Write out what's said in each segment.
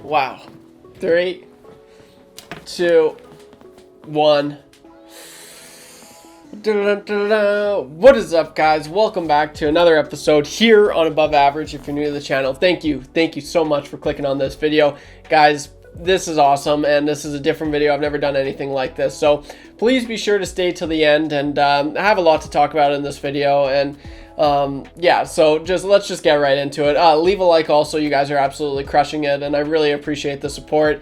Wow. 3, 2, 1. What is up, guys? Welcome back to another episode here on Above Average. If you're new to the channel, thank you so much for clicking on this video, guys. This is awesome, and this is a different video. I've never done anything like this, so please be sure to stay till the end. And I have a lot to talk about in this video, and yeah, so let's just get right into it. Leave a like also. You guys are absolutely crushing it, and I really appreciate the support.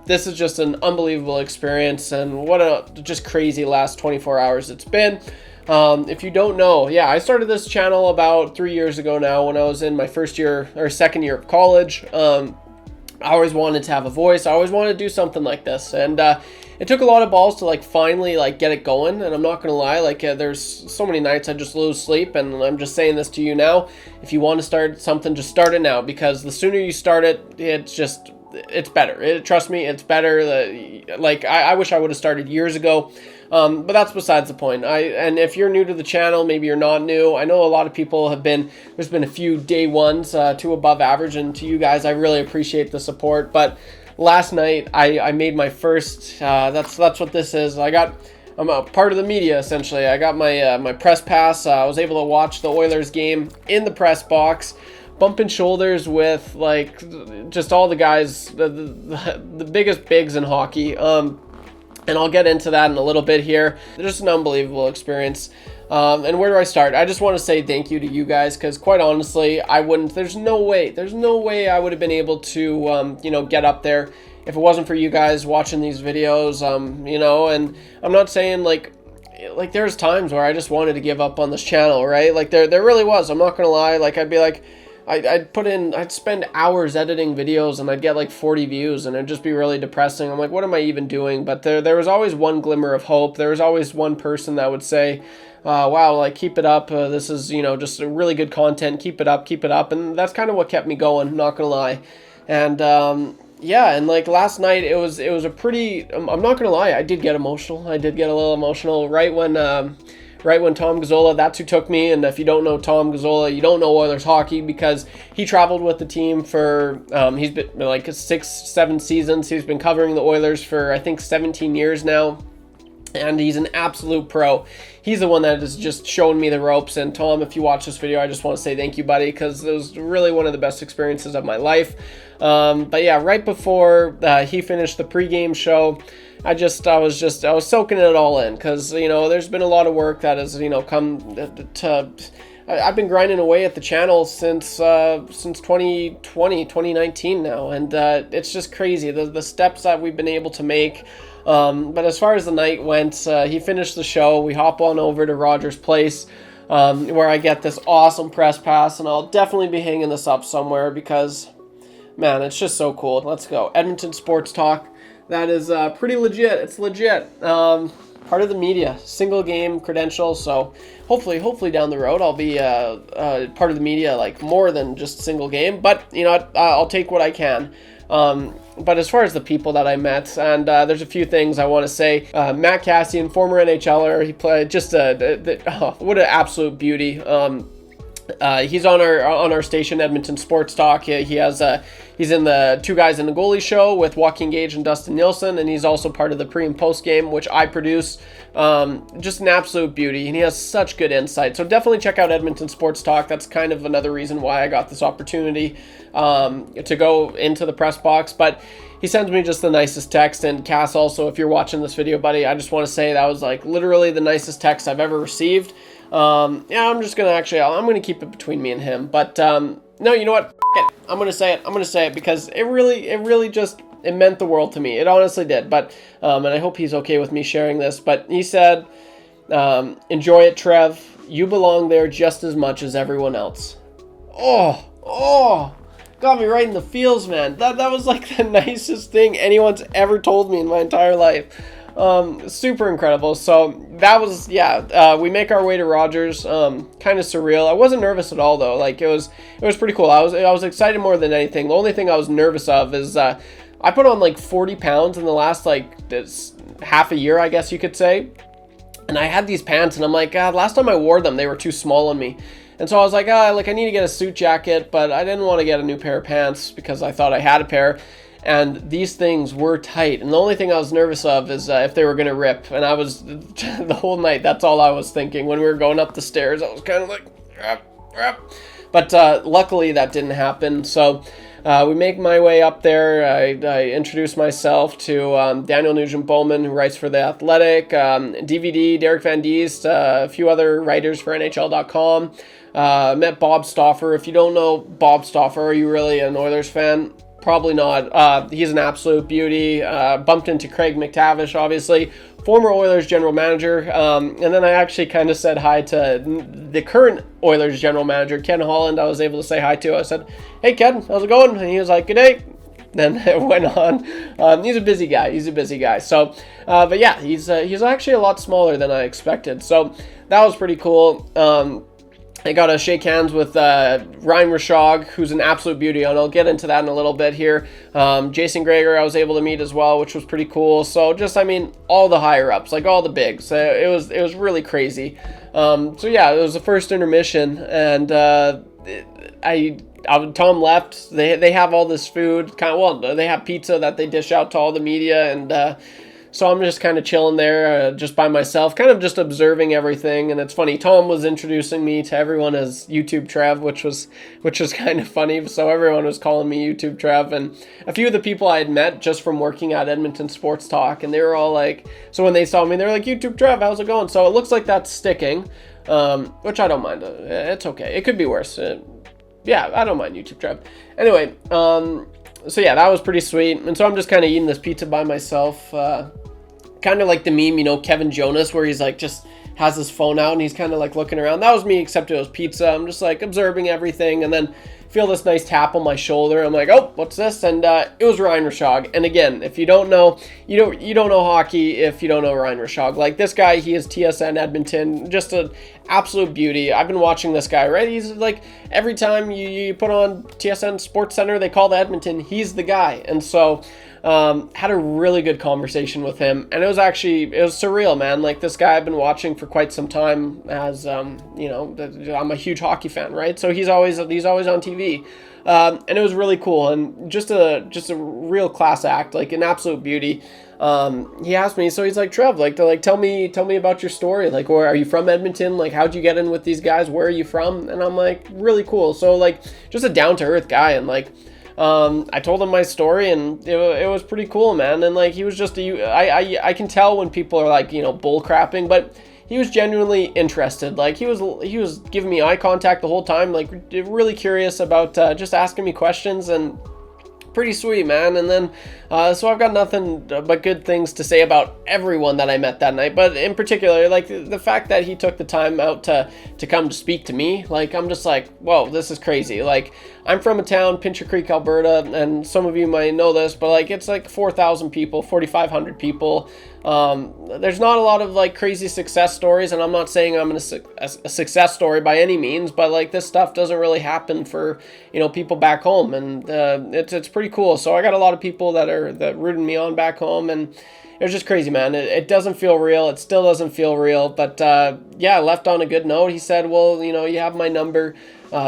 This is just an unbelievable experience, and what a just crazy last 24 hours it's been. If you don't know, yeah, I started this channel about 3 years ago now when I was in my first year or second year of college. I always wanted to have a voice. I always wanted to do something like this, and it took a lot of balls to finally get it going. And I'm not gonna lie, there's so many nights I just lose sleep, and I'm just saying this to you now. If you want to start something, just start it now, because the sooner you start it, it's better. Trust me, it's better. I wish I would have started years ago, but that's besides the point. And if you're new to the channel, maybe you're not new. I know a lot of people have been. There's been a few day ones to Above Average, and to you guys, I really appreciate the support. But last night, I made my first. That's what this is. I'm a part of the media, essentially. I got my press pass. I was able to watch the Oilers game in the press box, bumping shoulders with just all the guys, the biggest bigs in hockey. And I'll get into that in a little bit here. Just an unbelievable experience. And where do I start? I just want to say thank you to you guys, because quite honestly, there's no way I would have been able to, get up there if it wasn't for you guys watching these videos. And I'm not saying there's times where I just wanted to give up on this channel, right? There really was. I'm not gonna lie. I'd be I'd spend hours editing videos, and I'd get 40 views, and it'd just be really depressing. I'm like, what am I even doing? But there was always one glimmer of hope. There was always one person that would say, wow, keep it up. This is, just a really good content. Keep it up. And that's kind of what kept me going, not gonna lie. And, yeah, and last night, it was a pretty, I'm not gonna lie, I did get emotional. I did get a little emotional right when Tom Gazzola, that's who took me. And if you don't know Tom Gazzola, you don't know Oilers hockey, because he traveled with the team for, he's been 6-7 seasons. He's been covering the Oilers for, I think, 17 years now. And he's an absolute pro. He's the one that is just showing me the ropes. And Tom, if you watch this video, I just want to say thank you, buddy, because it was really one of the best experiences of my life. But yeah, right before he finished the pregame show, I was soaking it all in, because there's been a lot of work that has come to. I've been grinding away at the channel since 2019 now, and it's just crazy the steps that we've been able to make. But as far as the night went, he finished the show. We hop on over to Rogers Place, where I get this awesome press pass, and I'll definitely be hanging this up somewhere, because, man, it's just so cool. Let's go. Edmonton Sports Talk. That is pretty legit. It's legit. Part of the media, single game credential. So hopefully down the road I'll be part of the media, more than just single game. But I'll take what I can. But as far as the people that I met, and there's a few things I want to say. Matt Cassian, former NHLer, he played just what an absolute beauty. He's on our station, Edmonton Sports Talk. He's in the Two Guys in the Goalie show with Joaquin Gage and Dustin Nielsen, and he's also part of the pre and post game, which I produce. Just an absolute beauty, and he has such good insight. So definitely check out Edmonton Sports Talk. That's kind of another reason why I got this opportunity to go into the press box. But he sends me just the nicest text. And Cass, also, if you're watching this video, buddy, I just want to say that was literally the nicest text I've ever received. I'm gonna keep it between me and him. But no, you know what? I'm gonna say it because it really just meant the world to me. It honestly did. But and I hope he's okay with me sharing this. But he said, "Enjoy it, Trev. You belong there just as much as everyone else." Oh, got me right in the feels, man. That was the nicest thing anyone's ever told me in my entire life. Super incredible. So that was, we make our way to Rogers. Kind of surreal. I wasn't nervous at all, though. It was pretty cool. I was excited more than anything. The only thing I was nervous of is I put on 40 pounds in the last half a year, I guess you could say. And I had these pants, and I'm like, God, last time I wore them, they were too small on me. And so I was like, I need to get a suit jacket, but I didn't want to get a new pair of pants because I thought I had a pair. And these things were tight. And the only thing I was nervous of is if they were going to rip. And I was, the whole night, that's all I was thinking. When we were going up the stairs, I was kind of like, rap. But luckily that didn't happen. So we make my way up there. I introduce myself to Daniel Nugent-Bowman, who writes for The Athletic, DVD, Derek Van Diest, a few other writers for NHL.com. Met Bob Stauffer. If you don't know Bob Stauffer, are you really an Oilers fan? Probably not. He's an absolute beauty. Bumped into Craig McTavish, obviously, former Oilers general manager. And then I actually kind of said hi to the current Oilers general manager, Ken Holland. I was able to say hi to. I said, "Hey, Ken, how's it going?" And he was like, "Good day." Then it went on. He's a busy guy. So, but yeah, he's actually a lot smaller than I expected. So that was pretty cool. I got to shake hands with Ryan Rishaug, who's an absolute beauty, and I'll get into that in a little bit here. Jason Gregor I was able to meet as well, which was pretty cool. So just, all the higher ups, like all the bigs. It was really crazy. So yeah, it was the first intermission, and Tom left. They have all this food, they have pizza that they dish out to all the media, and so I'm just kind of chilling there, just by myself, kind of just observing everything. And it's funny, Tom was introducing me to everyone as YouTube Trev, which was kind of funny. So everyone was calling me YouTube Trev, and a few of the people I had met just from working at Edmonton Sports Talk, and they were all like, so when they saw me, they're like, "YouTube Trev, how's it going?" So it looks like that's sticking, which I don't mind. It's okay. It could be worse. Yeah, I don't mind YouTube Trev. Anyway, so yeah, that was pretty sweet. And so I'm just kind of eating this pizza by myself, kind of like the meme, Kevin Jonas, where he's like just has his phone out and he's kind of like looking around. That was me, except it was pizza. I'm just like observing everything, and then feel this nice tap on my shoulder. I'm like, "Oh, what's this?" And it was Ryan Rishaug. And again, if you don't know, you don't know hockey if you don't know Ryan Rishaug. Like, this guy, he is TSN Edmonton, just an absolute beauty. I've been watching this guy, right? He's like, every time you put on TSN Sports Center, they call the Edmonton, he's the guy. And so had a really good conversation with him, and it was surreal, man. Like, this guy I've been watching for quite some time, as I'm a huge hockey fan, right? So he's always on TV. And it was really cool, and just a real class act, like an absolute beauty. He asked me, so he's like, "Trev, tell me about your story. Like, where are you from, Edmonton? Like, how'd you get in with these guys? Where are you from?" And I'm like, really cool. So, like, just a down to earth guy, and like, I told him my story, and it was pretty cool, man. And like, he was just I can tell when people are like, bull crapping, but he was genuinely interested. Like, he was giving me eye contact the whole time, like really curious about just asking me questions, and pretty sweet, man. And then so I've got nothing but good things to say about everyone that I met that night, but in particular, like, the fact that he took the time out to come to speak to me, like, I'm just like, whoa, this is crazy. Like, I'm from a town, Pincher Creek, Alberta, and some of you might know this, but like, it's like 4,000 people, 4,500 people. There's not a lot of like crazy success stories, and I'm not saying I'm a success story by any means, but like, this stuff doesn't really happen for people back home, and it's pretty cool. So I got a lot of people that rooting me on back home, and it was just crazy, man. It doesn't feel real. It still doesn't feel real, but yeah, I left on a good note. He said, "Well, you have my number.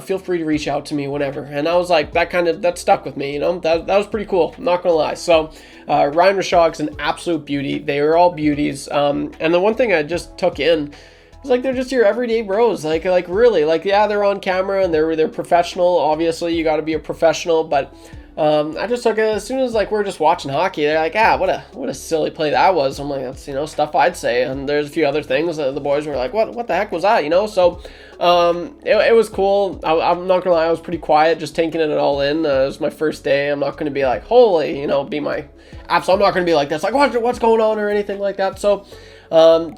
Feel free to reach out to me whenever." And I was like, that stuck with me, that was pretty cool, I'm not gonna lie. So Ryan Rishaug's an absolute beauty. They are all beauties. And the one thing I just took in is like, they're just your everyday bros. Like really, like, yeah, they're on camera and they're professional. Obviously you got to be a professional, but I just took it as soon as like we're just watching hockey. They're like, what a silly play that was. I'm like, that's stuff I'd say. And there's a few other things that the boys were like, what the heck was that? So it was cool. I'm not gonna lie, I was pretty quiet, just taking it all in. It was my first day. I'm not gonna be like, holy, be my apps. I'm not gonna be like this, like, what's going on or anything like that. So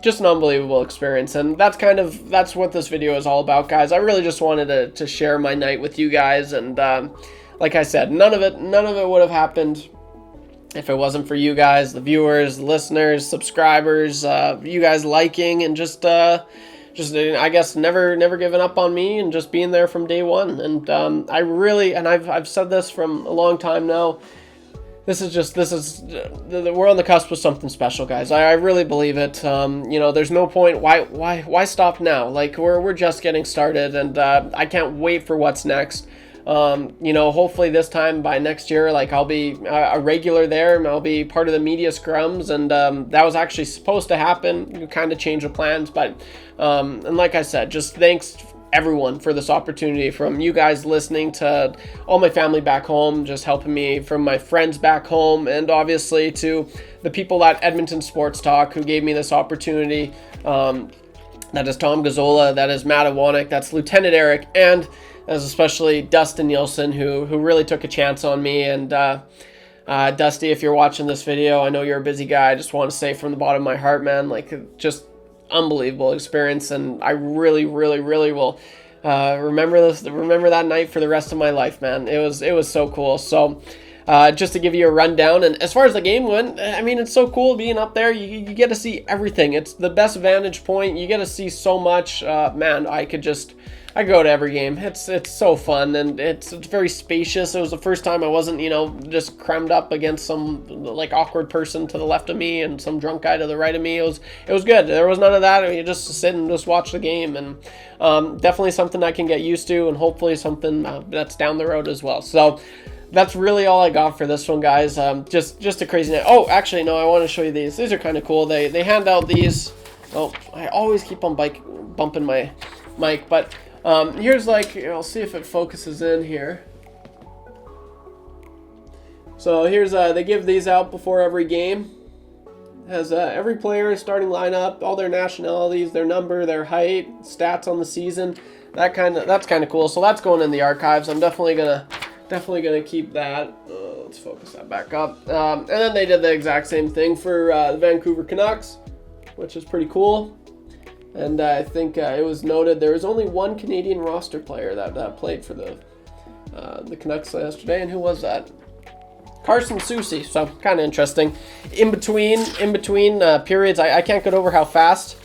just an unbelievable experience, and that's what this video is all about, guys. I really just wanted to share my night with you guys, and like I said, none of it would have happened if it wasn't for you guys, the viewers, the listeners, subscribers, you guys liking, and just I guess never giving up on me, and just being there from day one. And I really, and I've said this from a long time now, we're on the cusp of something special, guys. I really believe it. You know, there's no point. Why stop now? Like, we're just getting started, and I can't wait for what's next. You know, hopefully this time by next year, like, I'll be a regular there, and I'll be part of the media scrums, and that was actually supposed to happen. You kind of changed the plans, but and like I said, just thanks everyone for this opportunity, from you guys listening to all my family back home, just helping me, from my friends back home, and obviously to the people at Edmonton Sports Talk who gave me this opportunity. That is Tom Gazzola, that is Matt Iwanek, that's Lieutenant Eric, and as especially Dustin Nielsen, who really took a chance on me. And Dusty, if you're watching this video, I know you're a busy guy. I just want to say from the bottom of my heart, man, like, just unbelievable experience, and I really will remember that night for the rest of my life, man. It was so cool. So just to give you a rundown, and as far as the game went, I mean, it's so cool being up there. You get to see everything. It's the best vantage point. You get to see so much. Man, I go to every game. It's so fun, and it's very spacious. It was the first time I wasn't, you know, just crammed up against some like awkward person to the left of me and some drunk guy to the right of me. It was good. There was none of that. You just sit and just watch the game, and definitely something I can get used to, and hopefully something that's down the road as well. So that's really all I got for this one, guys. Just a crazy night. Oh, actually, no, I want to show you these. These are kind of cool. They hand out these. Oh, I always keep on bumping my mic, but here's, like, I'll see if it focuses in here. So here's they give these out before every game. It has every player, starting lineup, all their nationalities, their number, their height, stats on the season. That's kind of cool. So that's going in the archives. I'm definitely gonna keep that. Let's focus that back up. And then they did the exact same thing for the Vancouver Canucks, which is pretty cool. And I think it was noted there was only one Canadian roster player that played for the Canucks yesterday, and who was that? Carson Soucy. So kind of interesting. In between periods, I can't get over how fast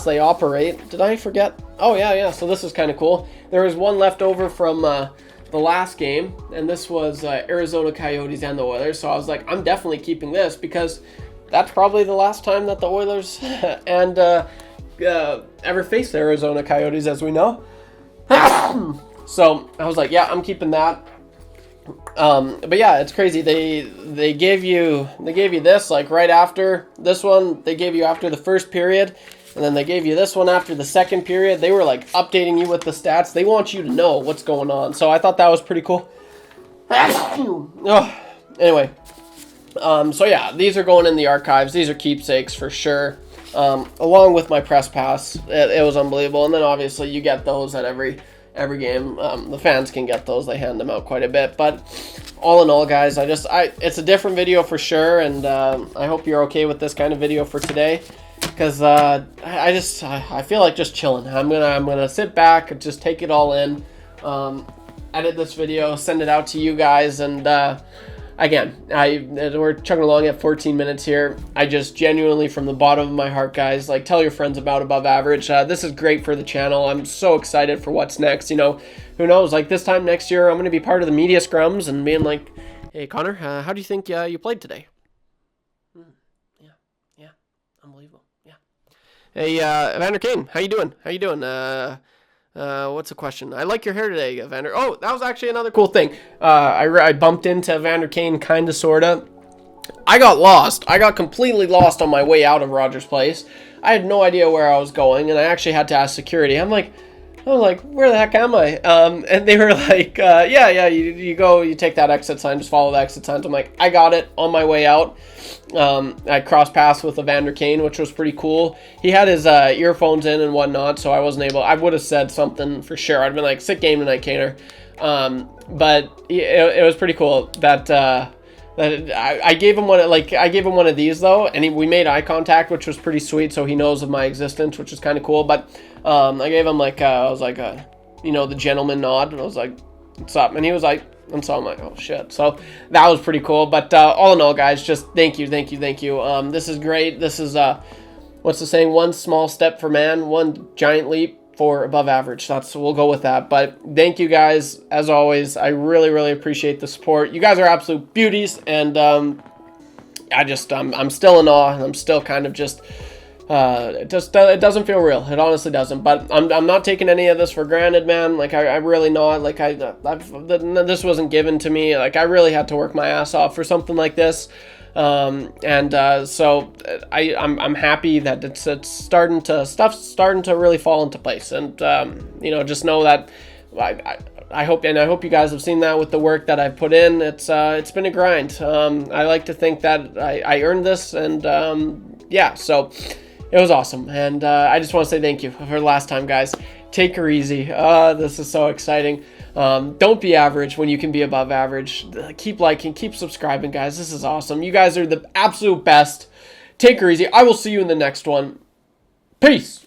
they operate. Did I forget? Oh yeah. So this is kind of cool. There was one left over from the last game, and this was Arizona Coyotes and the Oilers. So I was like, I'm definitely keeping this, because that's probably the last time that the Oilers and ever faced the Arizona Coyotes, as we know. So I was like, yeah, I'm keeping that. But yeah, it's crazy. They gave you this, like, right after this one. They gave you after the first period, and then they gave you this one after the second period. They were like updating you with the stats. They want you to know what's going on. So I thought that was pretty cool. Anyway, so yeah, these are going in the archives. These are keepsakes for sure. Along with my press pass. It was unbelievable. And then obviously you get those at every game. The fans can get those. They hand them out quite a bit. But all in all, guys, it's a different video for sure, and I hope you're okay with this kind of video for today, because I feel like just chilling. I'm gonna sit back and just take it all in, edit this video, send it out to you guys, and again, we're chugging along at 14 minutes here. I just genuinely, from the bottom of my heart, guys, like, tell your friends about Above Average. This is great for the channel. I'm so excited for what's next. You know, who knows? Like, this time next year, I'm going to be part of the media scrums and being like, hey, Connor, how do you think you played today? Yeah, unbelievable. Yeah. Hey, Evander Kane, how you doing? What's the question? I like your hair today, Evander. Oh, that was actually another cool thing. I bumped into Evander Kane, kind of, sort of. I got lost. I got completely lost on my way out of Rogers Place. I had no idea where I was going, and I actually had to ask security. I'm like, where the heck am I? And they were like, yeah, you go, you take that exit sign, just follow the exit signs. I'm like, I got it, on my way out. I crossed paths with Evander Kane, which was pretty cool. He had his earphones in and whatnot, so I wasn't able. I would have said something for sure. I'd been like, sick game tonight, Kaner. But it was pretty cool that I gave him one. I gave him one of these though, and we made eye contact, which was pretty sweet. So he knows of my existence, which is kind of cool. But I gave him I was like, the gentleman nod, and I was like, what's up? And he was like, and so I'm like, oh shit. So that was pretty cool. But all in all, guys, just thank you. This is great. This is what's the saying? One small step for man, one giant leap for above average. We'll go with that. But thank you guys as always. I really, really appreciate the support. You guys are absolute beauties, and I'm still in awe, and I'm still kind of just it doesn't feel real. It honestly doesn't. But I'm not taking any of this for granted, man. Like I really not. Like this wasn't given to me. Like I really had to work my ass off for something like this. So I'm happy that it's starting to really fall into place, and just know that I hope you guys have seen that with the work that I've put in. It's been a grind. I like to think that I earned this, and so it was awesome, and I just want to say thank you for the last time, guys. Take her easy. This is so exciting. Don't be average when you can be above average. Keep liking, keep subscribing, guys. This is awesome. You guys are the absolute best. Take her easy. I will see you in the next one. Peace.